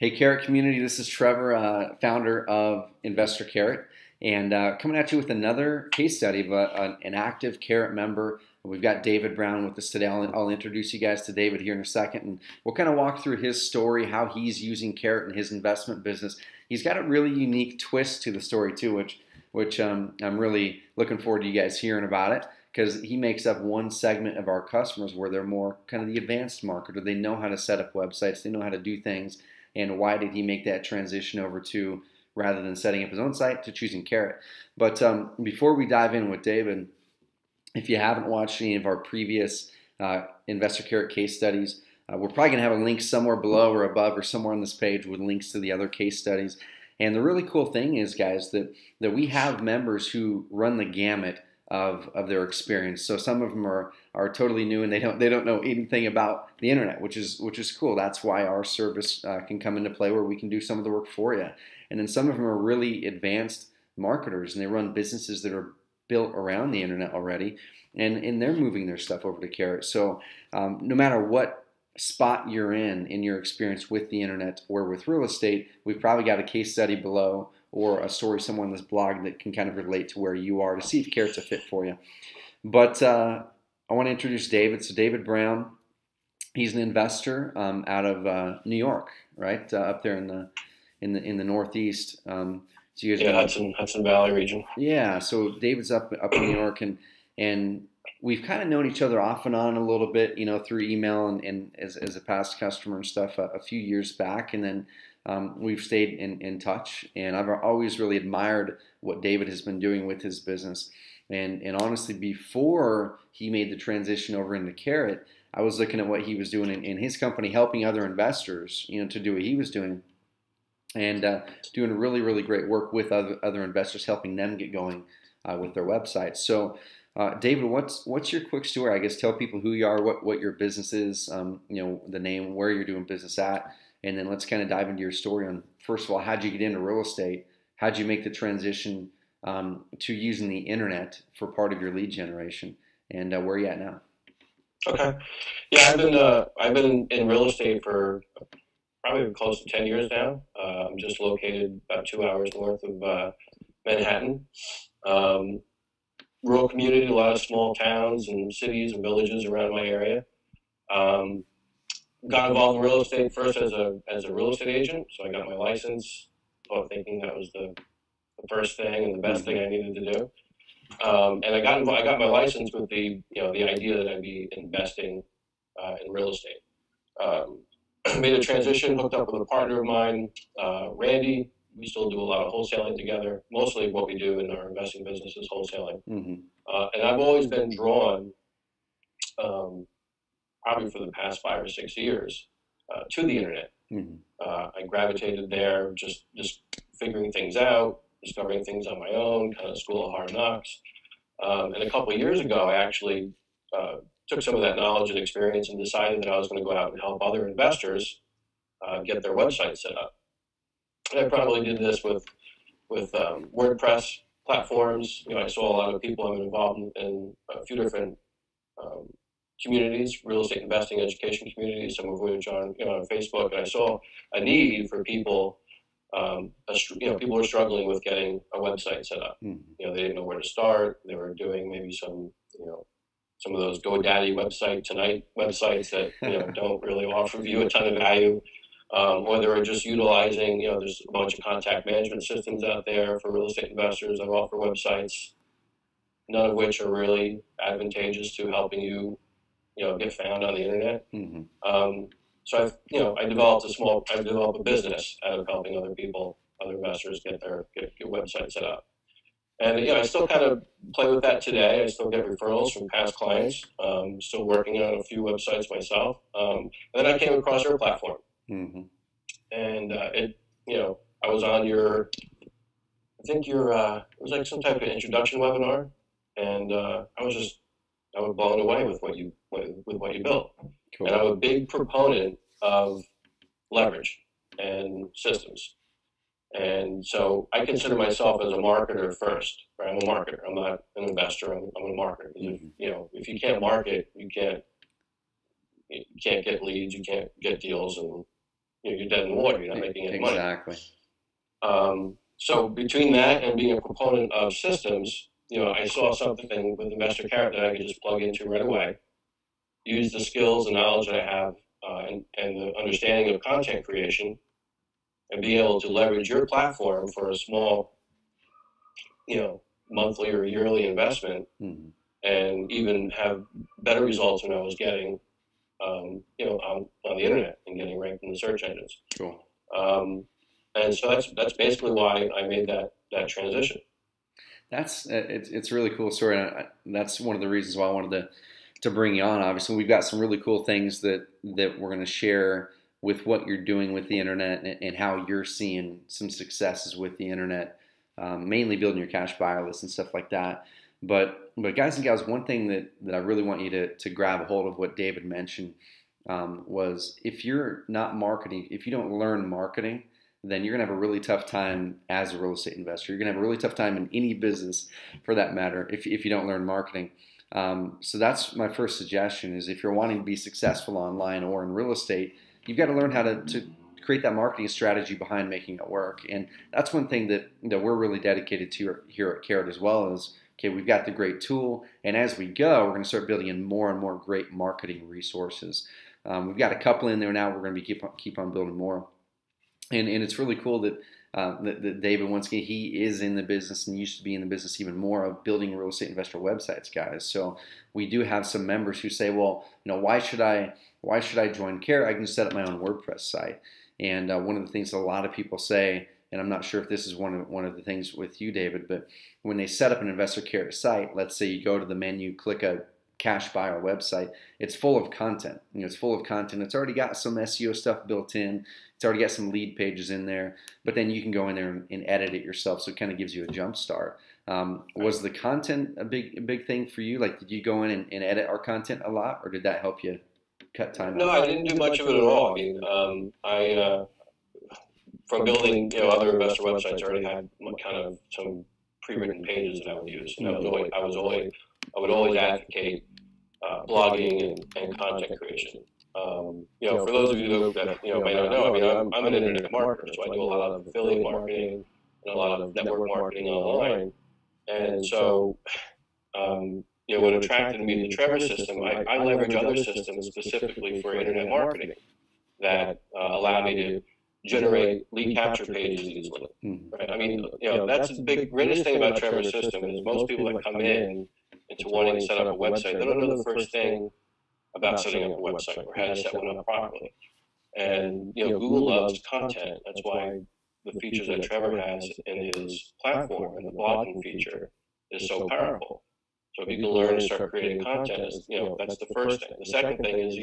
Hey, Carrot community, this is Trevor, founder of InvestorCarrot, and coming at you with another case study of an active Carrot member. We've got David Brown with us today. I'll introduce you guys to David here in a second, and we'll kind of walk through his story, how he's using Carrot in his investment business. He's got a really unique twist to the story too, which I'm really looking forward to you guys hearing about it, because he makes up one segment of our customers where they're more kind of the advanced marketer. They know how to set up websites, they know how to do things. And why did he make that transition over to, rather than setting up his own site, to choosing Carrot? But before we dive in with David, if you haven't watched any of our previous InvestorCarrot case studies, we're probably going to have a link somewhere below or above or somewhere on this page with links to the other case studies. And the really cool thing is, guys, that we have members who run the gamut of their experience. So some of them are totally new and they don't know anything about the internet, which is cool. That's why our service can come into play, where we can do some of the work for you. And then some of them are really advanced marketers, and they run businesses that are built around the internet already, and they're moving their stuff over to Carrot. So no matter what spot you're in your experience with the internet or with real estate, we've probably got a case study below or a story somewhere on this blog that can kind of relate to where you are, to see if Carrot's a fit for you. But I want to introduce David. So David Brown, he's an investor out of New York, right, up there in the Northeast. So you guys, yeah, Hudson Valley region. Yeah. So David's up in New York, and we've kind of known each other off and on a little bit, through email and as a past customer and stuff a few years back, and then we've stayed in touch, and I've always really admired what David has been doing with his business. And honestly, before he made the transition over into Carrot, I was looking at what he was doing in his company, helping other investors, to do what he was doing, and doing really, really great work with other investors, helping them get going with their websites. So, David, what's your quick story? I guess tell people who you are, what your business is, the name, where you're doing business at. And then let's kind of dive into your story on, first of all, how'd you get into real estate? How'd you make the transition to using the internet for part of your lead generation? And where are you at now? Okay. Yeah, I've been in real estate for probably close to 10 years now. I'm just located about 2 hours north of Manhattan. Rural community, a lot of small towns and cities and villages around my area. Got involved in real estate first as a real estate agent, so I got my license, thinking that was the first thing and the best thing I needed to do. And I got my license with the idea that I'd be investing in real estate. Made a transition, hooked up with a partner of mine, Randy. We still do a lot of wholesaling together. Mostly what we do in our investing business is wholesaling. Mm-hmm. And I've always been drawn, probably for the past 5 or 6 years, to the internet. Mm-hmm. I gravitated there, just figuring things out, discovering things on my own, kind of school of hard knocks. And a couple of years ago, I actually took some of that knowledge and experience and decided that I was going to go out and help other investors get their website set up. And I probably did this with WordPress platforms. I saw a lot of people. I'm involved in a few different communities, real estate investing education communities, some of which are on Facebook. And I saw a need for people. People were struggling with getting a website set up. Mm-hmm. They didn't know where to start. They were doing maybe some of those GoDaddy website tonight websites that don't really offer you a ton of value. Or they were just utilizing, there's a bunch of contact management systems out there for real estate investors that offer websites, none of which are really advantageous to helping you, get found on the internet. Mm-hmm. So I developed a business out of helping other investors get websites set up. And I still kind of play with that today. I still get referrals from past clients. Still working on a few websites myself. And then I came across your platform. Mm-hmm. And I was on it was like some type of introduction webinar, and I was blown away with what you built. Cool. And I'm a big proponent of leverage and systems, and so I consider myself as a marketer first. Right? I'm a marketer. I'm not an investor. I'm a marketer. Mm-hmm. If you can't market, you can't get leads. You can't get deals, and you're dead in the water. You're not making any money. Exactly. So between that and being a proponent of systems, I saw something with InvestorCarrot that I could just plug into right away, use the skills and knowledge that I have and the understanding of content creation, and be able to leverage your platform for a small, monthly or yearly investment, and even have better results than I was getting, on the internet and getting ranked in the search engines. Cool. And so that's basically why I made that transition. It's a really cool story, and that's one of the reasons why I wanted to bring you on. Obviously, we've got some really cool things that we're going to share with what you're doing with the internet and how you're seeing some successes with the internet, mainly building your cash buyer list and stuff like that. But guys and gals, one thing that I really want you to grab a hold of, what David mentioned, was if you're not marketing, if you don't learn marketing, then you're going to have a really tough time as a real estate investor. You're going to have a really tough time in any business, for that matter, if you don't learn marketing. So that's my first suggestion, is if you're wanting to be successful online or in real estate, you've got to learn how to create that marketing strategy behind making it work. And that's one thing that we're really dedicated to here at Carrot as well, is, okay, we've got the great tool, and as we go, we're going to start building in more and more great marketing resources. We've got a couple in there now. We're going to keep on building more. And it's really cool that David, once again, he is in the business and used to be in the business even more of building real estate investor websites, guys. So we do have some members who say, well, why should I join Carrot? I can set up my own WordPress site. And one of the things a lot of people say, and I'm not sure if this is one of the things with you, David, but when they set up an InvestorCarrot site, let's say you go to the menu, click a cash buyer website, it's full of content. It's full of content. It's already got some SEO stuff built in. It's already got some lead pages in there, but then you can go in there and edit it yourself, so it kind of gives you a jump start. Was the content a big thing for you? Like, did you go in and edit our content a lot, or did that help you cut time out? No, I didn't do much of it at all. I mean, I from building other investor websites, I already had kind of some pre-written pages that I would use, and I would always advocate blogging and content creation. For those of you that may not know, I mean, I'm an internet marketer, so I do a lot of affiliate marketing and a lot of network marketing online. And so, what attracted me to the Trevor system, I leverage other systems specifically for internet marketing that allow me to generate lead capture pages easily. Right? I mean, that's the greatest thing about Trevor's system is most people that come in into wanting to set up a website, they don't know the first thing about setting up a website or how to set one up properly. And Google loves content. That's why the features that Trevor has in his platform and the blogging feature is so powerful. So if you can learn and start creating content, that's the first thing. The second thing is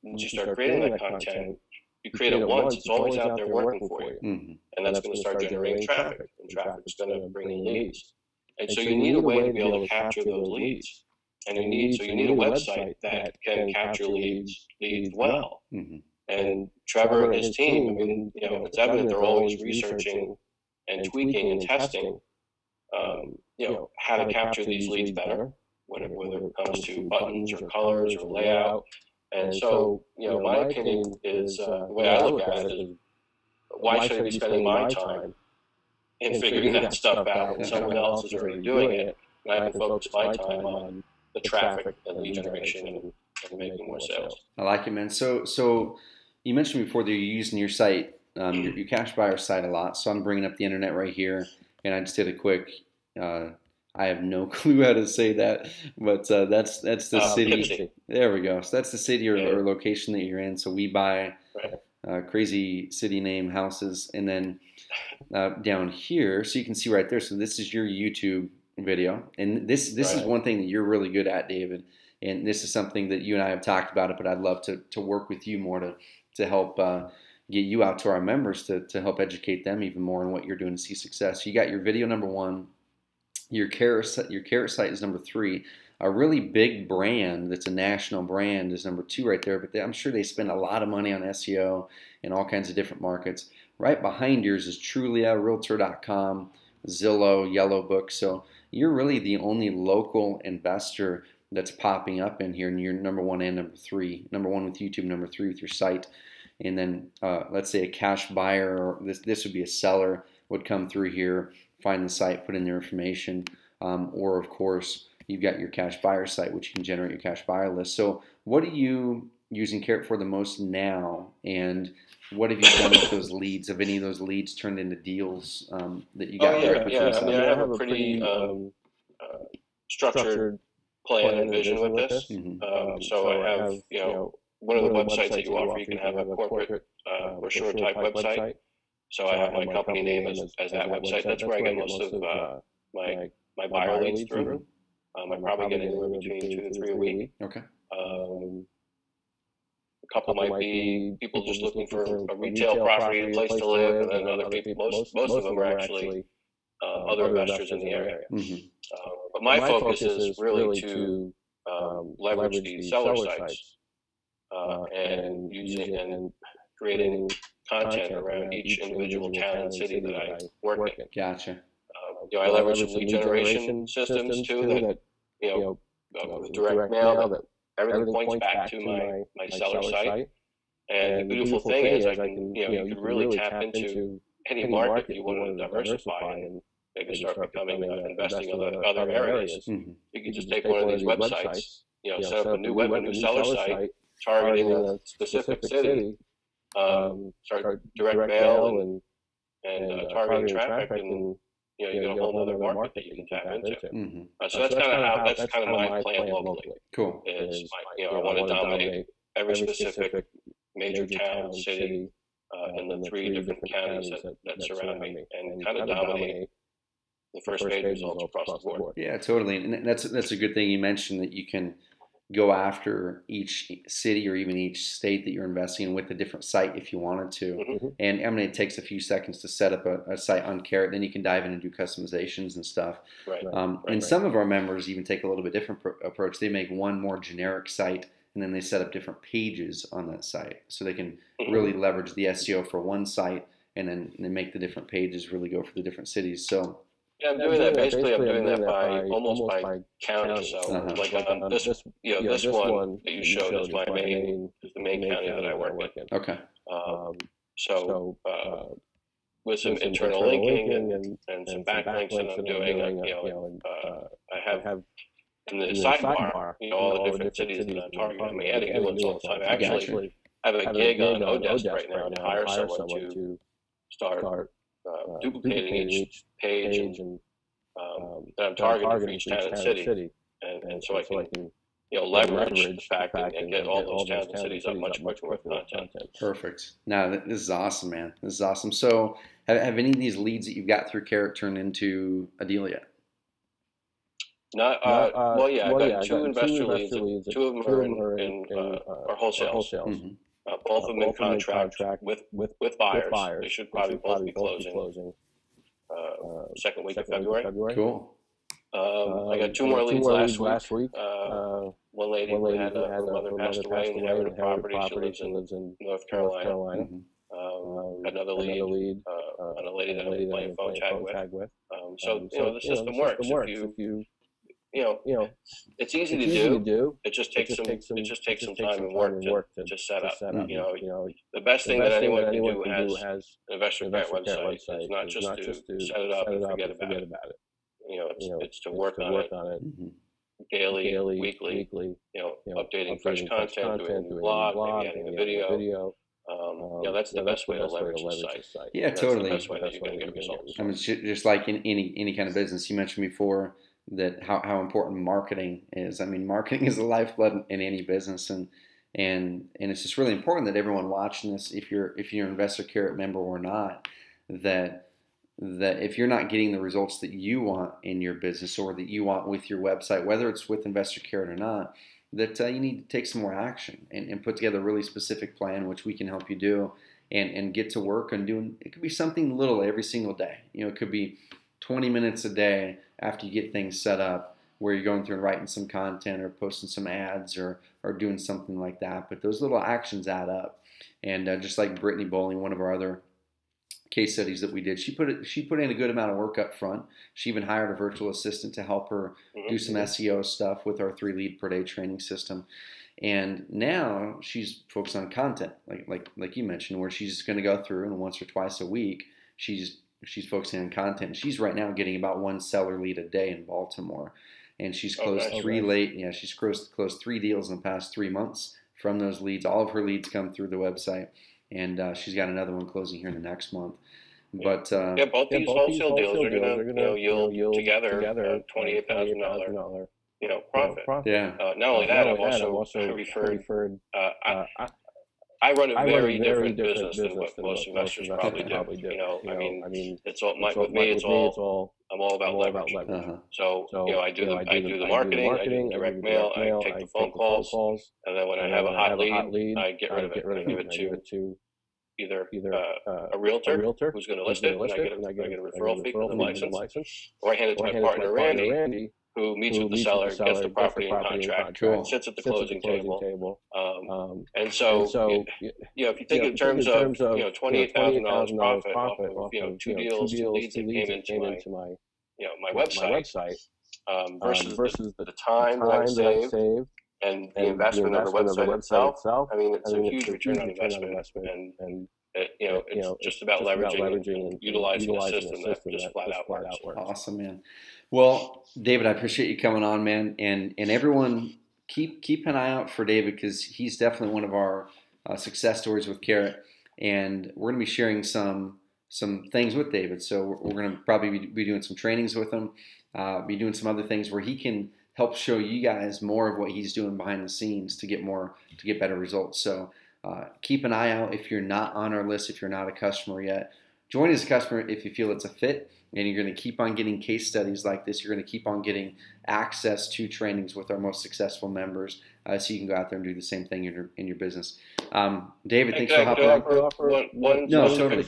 once you start creating that content, you create it once, it's always out there working for you. And that's going to start generating traffic, and traffic's going to bring in leads. And so you need a way to be able to capture those leads. And you need a website that can capture leads well. And Trevor and his team, I mean, it's evident they're always researching and tweaking and testing, how to capture these leads better, whether it comes to buttons or colors or layout. And so, my opinion is, the way I look at it is, why should I be spending my time in figuring that stuff out when someone else is already doing it, and I can focus my time on the traffic and lead generation and making more sales. I like it, man. So you mentioned before that you're using your site, your cash buyer site a lot. So I'm bringing up the internet right here, and I just did a quick. I have no clue how to say that, but that's the city. Poughkeepsie. There we go. So that's the city or location that you're in. So we buy crazy city name houses, and then down here, so you can see right there. So this is your YouTube video, and this is one thing that you're really good at, David, and this is something that you and I have talked about it, but I'd love to work with you more to help get you out to our members to help educate them even more on what you're doing to see success. So you got your video number 1, your Carrot site is number 3, a really big brand that's a national brand is number 2 right there, but I'm sure they spend a lot of money on SEO in all kinds of different markets. Right behind yours is Trulia, Realtor.com, Zillow, Yellow Book. So you're really the only local investor that's popping up in here, and you're number 1 and number 3. Number 1 with YouTube, number 3 with your site. and then let's say a cash buyer, or this would be a seller, would come through here, find the site, put in their information, or of course you've got your cash buyer site, which you can generate your cash buyer list. So what are you using Carrot for the most now, and what have you done with those leads? Have any of those leads turned into deals that you got? Yeah. I mean, I have a pretty structured plan and vision with this. So I have, one of the websites that you offer, you can have a corporate brochure type website. So I have my company name as that website. That's where I get most of my buyer leads through. I'm probably getting anywhere between 2 to 3 a week. Okay. A couple might be people just looking for a retail property, a place to live, and then other people, most of them are actually other investors in the area. But my focus is really to leverage these seller sites and using and creating content around each individual town and city that I work in. Gotcha. I leverage some lead generation systems too that, with direct mail, that everything points back to my seller site. And the beautiful thing is I can, you can really tap into any market you want to diversify and maybe start becoming investing in other areas. You can just take one of these websites, set up a new seller site targeting a specific city, start direct mail and targeting traffic, and you get a whole other market that you can tap into. So that's kind of my plan locally. Cool. Is I want to dominate every specific major town, city, and the 3 different counties that surround me, and kind of dominate the first page results across the board. Yeah, totally. And that's a good thing you mentioned, that you can go after each city or even each state that you're investing in with a different site if you wanted to. And I mean, it takes a few seconds to set up a site on Carrot. Then you can dive in and do customizations and stuff. And some of our members even take a little bit different approach. They make one more generic site, and then they set up different pages on that site, so they can really leverage the SEO for one site, and then they make the different pages really go for the different cities. So yeah, I'm doing that. Basically, I'm doing that by almost by county. So, like on this, this one that you showed is the main county that I work in. Okay. So with some internal linking and some backlinks that I'm doing, I have in the sidebar, all the different cities that I'm targeting. I'm adding new ones all the time. I actually have a gig on Odesk right now to hire someone to start duplicating each page and that I'm targeting for each town and city, and so I can leverage the fact and get all those towns and cities up much more content. Perfect. Now this is awesome, man. This is awesome. So have any of these leads that you've got through Carrot turned into a deal yet? Well, yeah, I've got 2 investor leads. 2 of them are in are wholesales. Both of them in contract with buyers. They should probably both be closing second week of February. Cool. I got 2 more leads last week. One lady who had her mother passed away and inherited a property. She lives in North Carolina. Another lead on a lady that I'm playing phone tag with. So the system works. It's easy to do. It just takes some time and work to set up. The best thing that anyone can do has an InvestorCarrot website is not just to set it up and forget about it. It's to work on it daily, weekly. Updating fresh content, doing a new blog, maybe adding a video. That's the best way to leverage the site. Yeah, totally. That's the best way that you're going to get results. I mean, just like in any kind of business, you mentioned before that how important marketing is. I mean, marketing is the lifeblood in any business, and it's just really important that everyone watching this, if you're an InvestorCarrot member or not, that if you're not getting the results that you want in your business or that you want with your website, whether it's with InvestorCarrot or not, that you need to take some more action and put together a really specific plan, which we can help you do, and get to work on doing. It could be something little every single day. It could be 20 minutes a day after you get things set up, where you're going through and writing some content or posting some ads or doing something like that. But those little actions add up. And just like Brittany Bowling, one of our other case studies that we did, she put in a good amount of work up front. She even hired a virtual assistant to help her do some SEO stuff with our 3 lead per day training system. And now she's focused on content, like you mentioned, where she's going to go through and once or twice a week, she's focusing on content. She's right now getting about 1 seller lead a day in Baltimore, and she's closed she's closed 3 deals in the past 3 months from those leads. All of her leads come through the website, and she's got another one closing here in the next month. But both these wholesale deals are going to yield together $28,000 profit. Yeah. Not only that, I've also referred. I run a very different business than what most investors probably do. I mean, it's all with me. I'm all about leverage. So I do the marketing, I do direct mail, I take the phone calls, and then when I have a hot lead, I get rid of it. I give it to either a realtor who's going to list it, and I get a referral fee for the license, or I hand it to my partner Randy, who meets with the seller, gets the property in contract, sits at the closing table. And so, if you think in terms of $28,000 profit off of 2 deals, 2 leads that came into my website, versus the time that I've saved and the investment of the website itself, I mean, it's a huge return on investment, and it's just about leveraging and utilizing a system that just flat out works. Awesome, man. Well, David, I appreciate you coming on, man, and everyone keep an eye out for David, because he's definitely one of our success stories with Carrot, and we're going to be sharing some things with David. So we're going to probably be doing some trainings with him, be doing some other things where he can help show you guys more of what he's doing behind the scenes to get better results. So keep an eye out. If you're not on our list, if you're not a customer yet, join as a customer if you feel it's a fit, and you're going to keep on getting case studies like this. You're going to keep on getting access to trainings with our most successful members, so you can go out there and do the same thing in your business. David, thanks for hopping on. Totally.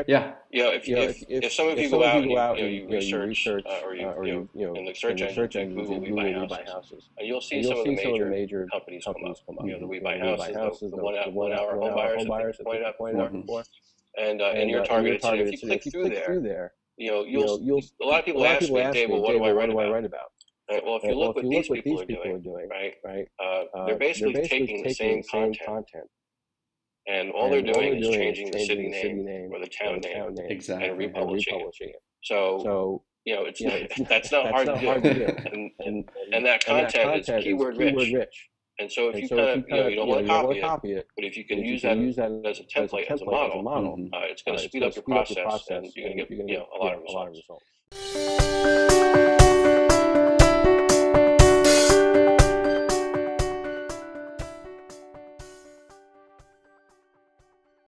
Yeah. If some of you go out and you research, or you in the search engine, Google We Buy Houses, and you'll see some of the major companies come up. The We Buy Houses, the 1 hour home buyers that pointed out before. And you're targeted. So if you click through there, a lot of people ask me, Dave, well, what do I write about? Right, well, if you look what these people are doing, right, they're basically taking the same content, and all they're doing is changing the city name or the town name, exactly, and republishing it. So that's not hard to do, and that content is keyword rich. And so if you you don't want to copy it, but if you can use that as a template, as a model, it's going to speed up your process, and you're going to get a lot of results.